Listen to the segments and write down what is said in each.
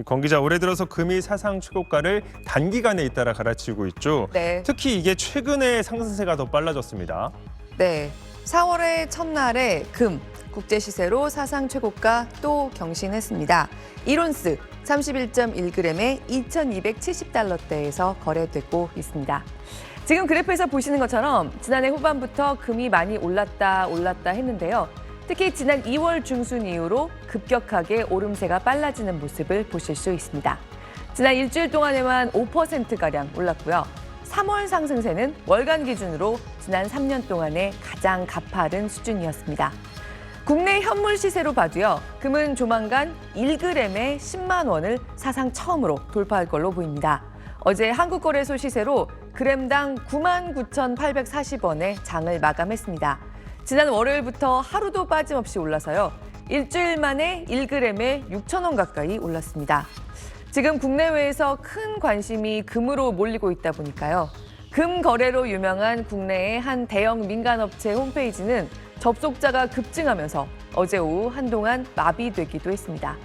권 기자, 올해 들어서 금이 사상 최고가를 단기간에 잇따라 갈아치우고 있죠. 네. 특히 이게 최근에 상승세가 더 빨라졌습니다. 네. 4월의 첫날에 금 국제 시세로 사상 최고가 또 경신했습니다. 1온스 31.1g에 2,270달러대에서 거래되고 있습니다. 지금 그래프에서 보시는 것처럼 지난해 후반부터 금이 많이 올랐다 했는데요. 특히 지난 2월 중순 이후로 급격하게 오름세가 빨라지는 모습을 보실 수 있습니다. 지난 일주일 동안에만 5%가량 올랐고요. 3월 상승세는 월간 기준으로 지난 3년 동안의 가장 가파른 수준이었습니다. 국내 현물 시세로 봐도요. 금은 조만간 1g에 10만 원을 사상 처음으로 돌파할 걸로 보입니다. 어제 한국거래소 시세로 그램당 99,840원에 장을 마감했습니다. 지난 월요일부터 하루도 빠짐없이 올라서요. 일주일 만에 1g에 6,000원 가까이 올랐습니다. 지금 국내외에서 큰 관심이 금으로 몰리고 있다 보니까요. 금 거래로 유명한 국내의 한 대형 민간업체 홈페이지는 접속자가 급증하면서 어제 오후 한동안 마비되기도 했습니다.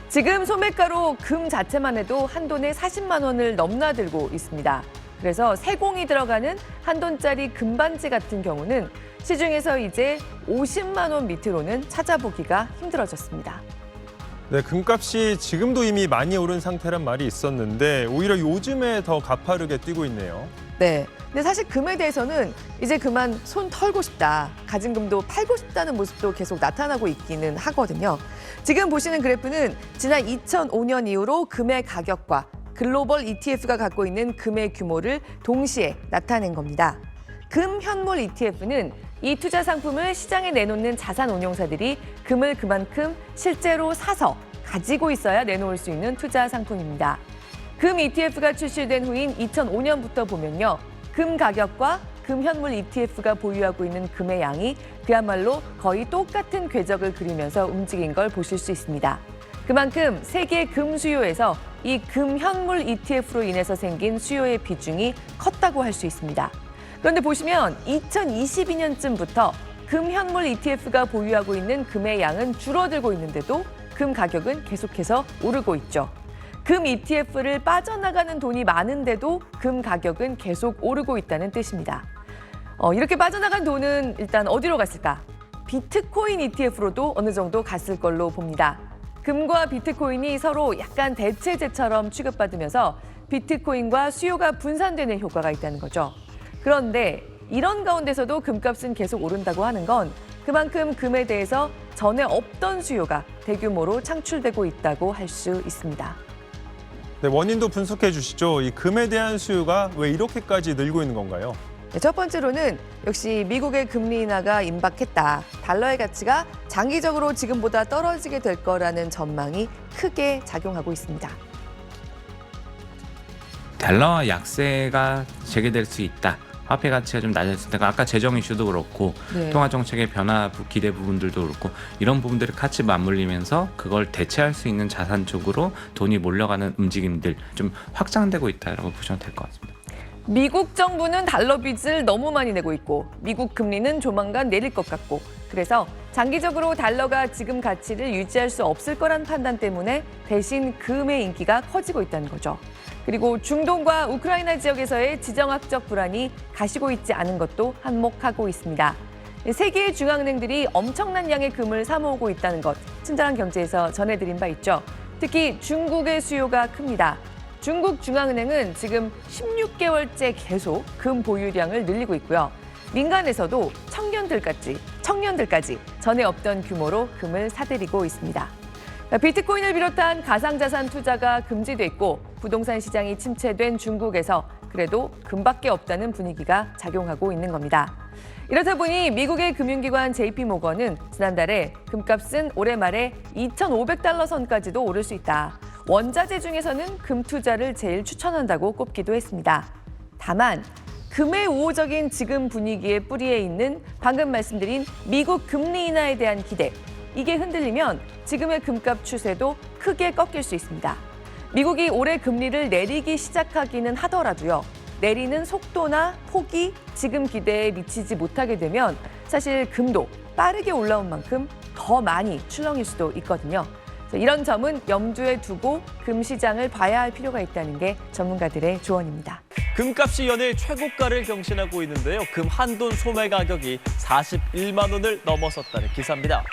지금 소매가로 금 자체만 해도 한돈에 40만 원을 넘나들고 있습니다. 그래서 세공이 들어가는 한돈짜리 금반지 같은 경우는 시중에서 이제 50만 원 밑으로는 찾아보기가 힘들어졌습니다. 네, 금값이 지금도 이미 많이 오른 상태란 말이 있었는데 오히려 요즘에 더 가파르게 뛰고 있네요. 네. 근데 사실 금에 대해서는 이제 그만 손 털고 싶다, 가진 금도 팔고 싶다는 모습도 계속 나타나고 있기는 하거든요. 지금 보시는 그래프는 지난 2005년 이후로 금의 가격과 글로벌 ETF가 갖고 있는 금의 규모를 동시에 나타낸 겁니다. 금 현물 ETF는 이 투자 상품을 시장에 내놓는 자산 운용사들이 금을 그만큼 실제로 사서 가지고 있어야 내놓을 수 있는 투자 상품입니다. 금 ETF가 출시된 후인 2005년부터 보면요. 금 가격과 금 현물 ETF가 보유하고 있는 금의 양이 그야말로 거의 똑같은 궤적을 그리면서 움직인 걸 보실 수 있습니다. 그만큼 세계 금 수요에서 이 금 현물 ETF로 인해서 생긴 수요의 비중이 컸다고 할 수 있습니다. 그런데 보시면 2022년쯤부터 금 현물 ETF가 보유하고 있는 금의 양은 줄어들고 있는데도 금 가격은 계속해서 오르고 있죠. 금 ETF를 빠져나가는 돈이 많은데도 금 가격은 계속 오르고 있다는 뜻입니다. 이렇게 빠져나간 돈은 일단 어디로 갔을까? 비트코인 ETF로도 어느 정도 갔을 걸로 봅니다. 금과 비트코인이 서로 약간 대체제처럼 취급받으면서 비트코인과 수요가 분산되는 효과가 있다는 거죠. 그런데 이런 가운데서도 금값은 계속 오른다고 하는 건 그만큼 금에 대해서 전에 없던 수요가 대규모로 창출되고 있다고 할 수 있습니다. 네, 원인도 분석해 주시죠. 이 금에 대한 수요가 왜 이렇게까지 늘고 있는 건가요? 네, 첫 번째로는 역시 미국의 금리 인하가 임박했다. 달러의 가치가 장기적으로 지금보다 떨어지게 될 거라는 전망이 크게 작용하고 있습니다. 달러 약세가 재개될 수 있다. 화폐 가치가 좀 낮아졌을 때 아까 재정 이슈도 그렇고 네. 통화 정책의 변화 기대 부분들도 그렇고 이런 부분들이 같이 맞물리면서 그걸 대체할 수 있는 자산 쪽으로 돈이 몰려가는 움직임들 좀 확장되고 있다라고 보시면 될 것 같습니다. 미국 정부는 달러 빚을 너무 많이 내고 있고 미국 금리는 조만간 내릴 것 같고 그래서 장기적으로 달러가 지금 가치를 유지할 수 없을 거란 판단 때문에 대신 금의 인기가 커지고 있다는 거죠. 그리고 중동과 우크라이나 지역에서의 지정학적 불안이 가시고 있지 않은 것도 한몫하고 있습니다. 세계의 중앙은행들이 엄청난 양의 금을 사모으고 있다는 것, 친절한 경제에서 전해드린 바 있죠. 특히 중국의 수요가 큽니다. 중국 중앙은행은 지금 16개월째 계속 금 보유량을 늘리고 있고요. 민간에서도 청년들까지 전에 없던 규모로 금을 사들이고 있습니다. 비트코인을 비롯한 가상자산 투자가 금지됐고 부동산 시장이 침체된 중국에서 그래도 금밖에 없다는 분위기가 작용하고 있는 겁니다. 이렇다 보니 미국의 금융기관 JP모건은 지난달에 금값은 올해 말에 2,500달러 선까지도 오를 수 있다. 원자재 중에서는 금 투자를 제일 추천한다고 꼽기도 했습니다. 다만 금의 우호적인 지금 분위기의 뿌리에 있는 방금 말씀드린 미국 금리 인하에 대한 기대, 이게 흔들리면 지금의 금값 추세도 크게 꺾일 수 있습니다. 미국이 올해 금리를 내리기 시작하기는 하더라도요. 내리는 속도나 폭이 지금 기대에 미치지 못하게 되면 사실 금도 빠르게 올라온 만큼 더 많이 출렁일 수도 있거든요. 이런 점은 염두에 두고 금 시장을 봐야 할 필요가 있다는 게 전문가들의 조언입니다. 금값이 연일 최고가를 경신하고 있는데요. 금 한 돈 소매 가격이 41만 원을 넘어섰다는 기사입니다.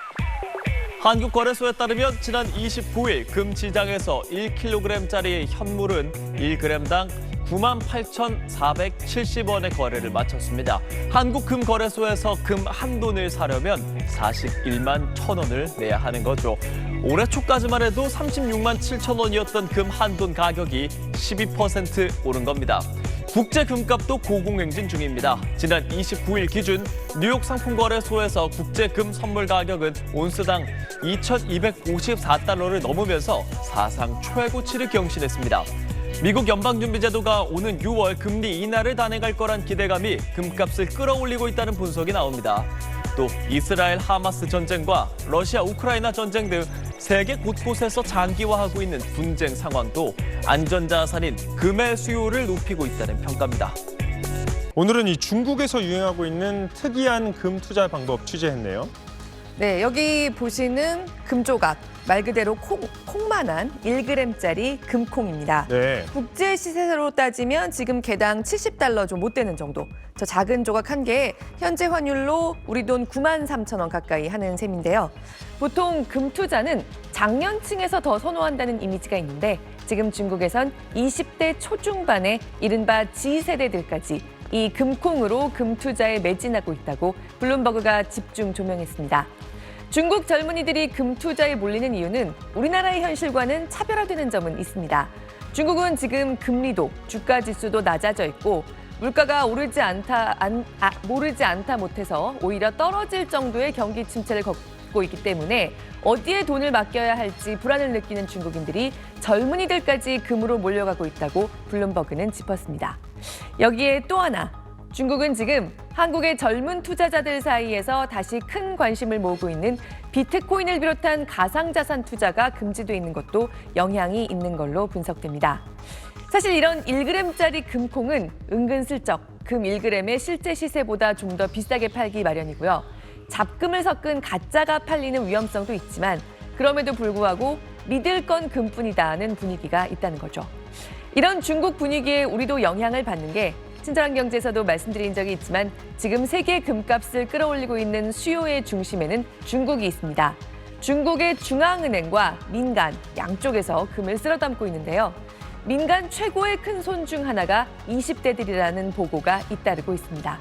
한국거래소에 따르면 지난 29일 금 시장에서 1kg짜리 현물은 1g당 98,470원의 거래를 마쳤습니다. 한국금거래소에서 금 한 돈을 사려면 41만 1,000원을 내야 하는 거죠. 올해 초까지만 해도 36만 7천 원이었던 금 한 돈 가격이 12% 오른 겁니다. 국제 금값도 고공행진 중입니다. 지난 29일 기준 뉴욕 상품거래소에서 국제 금 선물 가격은 온스당 2,254달러를 넘으면서 사상 최고치를 경신했습니다. 미국 연방준비제도가 오는 6월 금리 인하를 단행할 거란 기대감이 금값을 끌어올리고 있다는 분석이 나옵니다. 또 이스라엘 하마스 전쟁과 러시아 우크라이나 전쟁 등 세계 곳곳에서 장기화하고 있는 분쟁 상황도 안전자산인 금의 수요를 높이고 있다는 평가입니다. 오늘은 이 중국에서 유행하고 있는 특이한 금 투자 방법 취재했네요. 네, 여기 보시는 금조각, 말 그대로 콩만한 1g짜리 금콩입니다. 네. 국제 시세로 따지면 지금 개당 70달러 좀 못 되는 정도. 저 작은 조각 한 개에 현재 환율로 우리 돈 93,000원 가까이 하는 셈인데요. 보통 금 투자는 장년층에서 더 선호한다는 이미지가 있는데 지금 중국에선 20대 초중반의 이른바 G세대들까지 이 금콩으로 금 투자에 매진하고 있다고 블룸버그가 집중 조명했습니다. 중국 젊은이들이 금 투자에 몰리는 이유는 우리나라의 현실과는 차별화되는 점은 있습니다. 중국은 지금 금리도, 주가 지수도 낮아져 있고 물가가 오르지 않다 못해서 오히려 떨어질 정도의 경기 침체를 겪고 있기 때문에 어디에 돈을 맡겨야 할지 불안을 느끼는 중국인들이 젊은이들까지 금으로 몰려가고 있다고 블룸버그는 짚었습니다. 여기에 또 하나, 중국은 지금 한국의 젊은 투자자들 사이에서 다시 큰 관심을 모으고 있는 비트코인을 비롯한 가상자산 투자가 금지돼 있는 것도 영향이 있는 걸로 분석됩니다. 사실 이런 1g짜리 금콩은 은근슬쩍 금 1g의 실제 시세보다 좀 더 비싸게 팔기 마련이고요. 잡금을 섞은 가짜가 팔리는 위험성도 있지만 그럼에도 불구하고 믿을 건 금뿐이다는 분위기가 있다는 거죠. 이런 중국 분위기에 우리도 영향을 받는 게 친절한 경제에서도 말씀드린 적이 있지만 지금 세계 금값을 끌어올리고 있는 수요의 중심에는 중국이 있습니다. 중국의 중앙은행과 민간 양쪽에서 금을 쓸어 담고 있는데요. 민간 최고의 큰 손 중 하나가 20대들이라는 보고가 잇따르고 있습니다.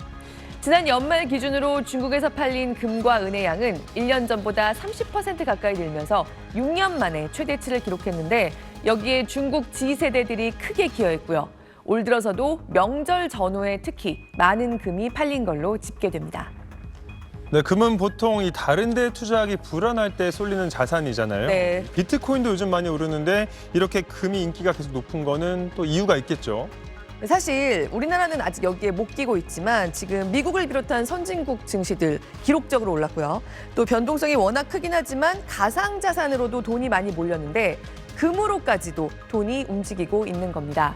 지난 연말 기준으로 중국에서 팔린 금과 은의 양은 1년 전보다 30% 가까이 늘면서 6년 만에 최대치를 기록했는데 여기에 중국 G세대들이 크게 기여했고요. 올 들어서도 명절 전후에 특히 많은 금이 팔린 걸로 집계됩니다. 네, 금은 보통 이 다른 데 투자하기 불안할 때 쏠리는 자산이잖아요. 네. 비트코인도 요즘 많이 오르는데 이렇게 금이 인기가 계속 높은 거는 또 이유가 있겠죠. 사실 우리나라는 아직 여기에 못 끼고 있지만 지금 미국을 비롯한 선진국 증시들 기록적으로 올랐고요. 또 변동성이 워낙 크긴 하지만 가상자산으로도 돈이 많이 몰렸는데 금으로까지도 돈이 움직이고 있는 겁니다.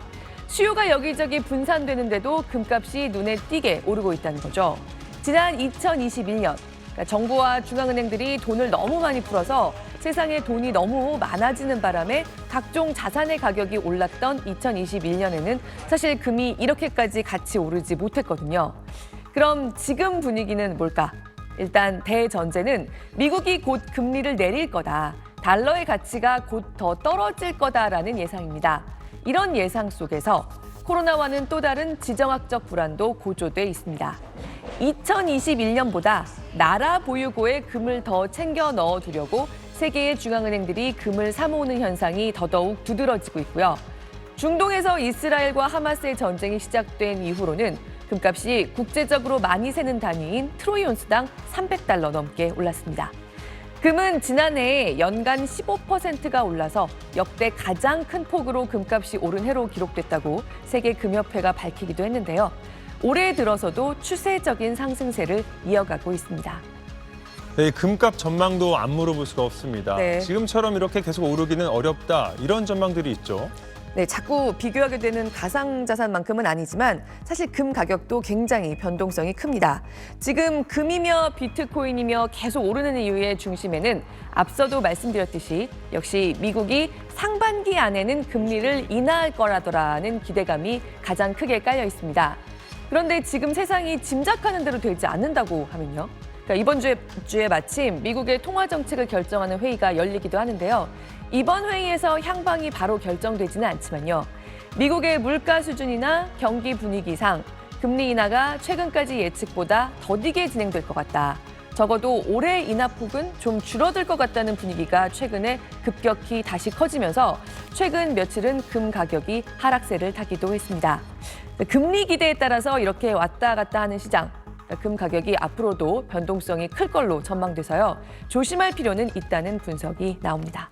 수요가 여기저기 분산되는데도 금값이 눈에 띄게 오르고 있다는 거죠. 지난 2021년 정부와 중앙은행들이 돈을 너무 많이 풀어서 세상에 돈이 너무 많아지는 바람에 각종 자산의 가격이 올랐던 2021년에는 사실 금이 이렇게까지 같이 오르지 못했거든요. 그럼 지금 분위기는 뭘까? 일단 대전제는 미국이 곧 금리를 내릴 거다. 달러의 가치가 곧 더 떨어질 거다라는 예상입니다. 이런 예상 속에서 코로나와는 또 다른 지정학적 불안도 고조돼 있습니다. 2021년보다 나라 보유고에 금을 더 챙겨 넣어두려고 세계의 중앙은행들이 금을 사모으는 현상이 더더욱 두드러지고 있고요. 중동에서 이스라엘과 하마스의 전쟁이 시작된 이후로는 금값이 국제적으로 많이 새는 단위인 트로이 온스당 300달러 넘게 올랐습니다. 금은 지난해 연간 15%가 올라서 역대 가장 큰 폭으로 금값이 오른 해로 기록됐다고 세계금협회가 밝히기도 했는데요. 올해 들어서도 추세적인 상승세를 이어가고 있습니다. 네, 금값 전망도 안 물어볼 수가 없습니다. 네. 지금처럼 이렇게 계속 오르기는 어렵다 이런 전망들이 있죠. 네, 자꾸 비교하게 되는 가상자산만큼은 아니지만 사실 금 가격도 굉장히 변동성이 큽니다. 지금 금이며 비트코인이며 계속 오르는 이유의 중심에는 앞서도 말씀드렸듯이 역시 미국이 상반기 안에는 금리를 인하할 거라더라는 기대감이 가장 크게 깔려 있습니다. 그런데 지금 세상이 짐작하는 대로 되지 않는다고 하면요. 그러니까 이번 주에 마침 미국의 통화 정책을 결정하는 회의가 열리기도 하는데요. 이번 회의에서 향방이 바로 결정되지는 않지만요. 미국의 물가 수준이나 경기 분위기상 금리 인하가 최근까지 예측보다 더디게 진행될 것 같다. 적어도 올해 인하폭은 좀 줄어들 것 같다는 분위기가 최근에 급격히 다시 커지면서 최근 며칠은 금 가격이 하락세를 타기도 했습니다. 금리 기대에 따라서 이렇게 왔다 갔다 하는 시장. 금 가격이 앞으로도 변동성이 클 걸로 전망돼서요. 조심할 필요는 있다는 분석이 나옵니다.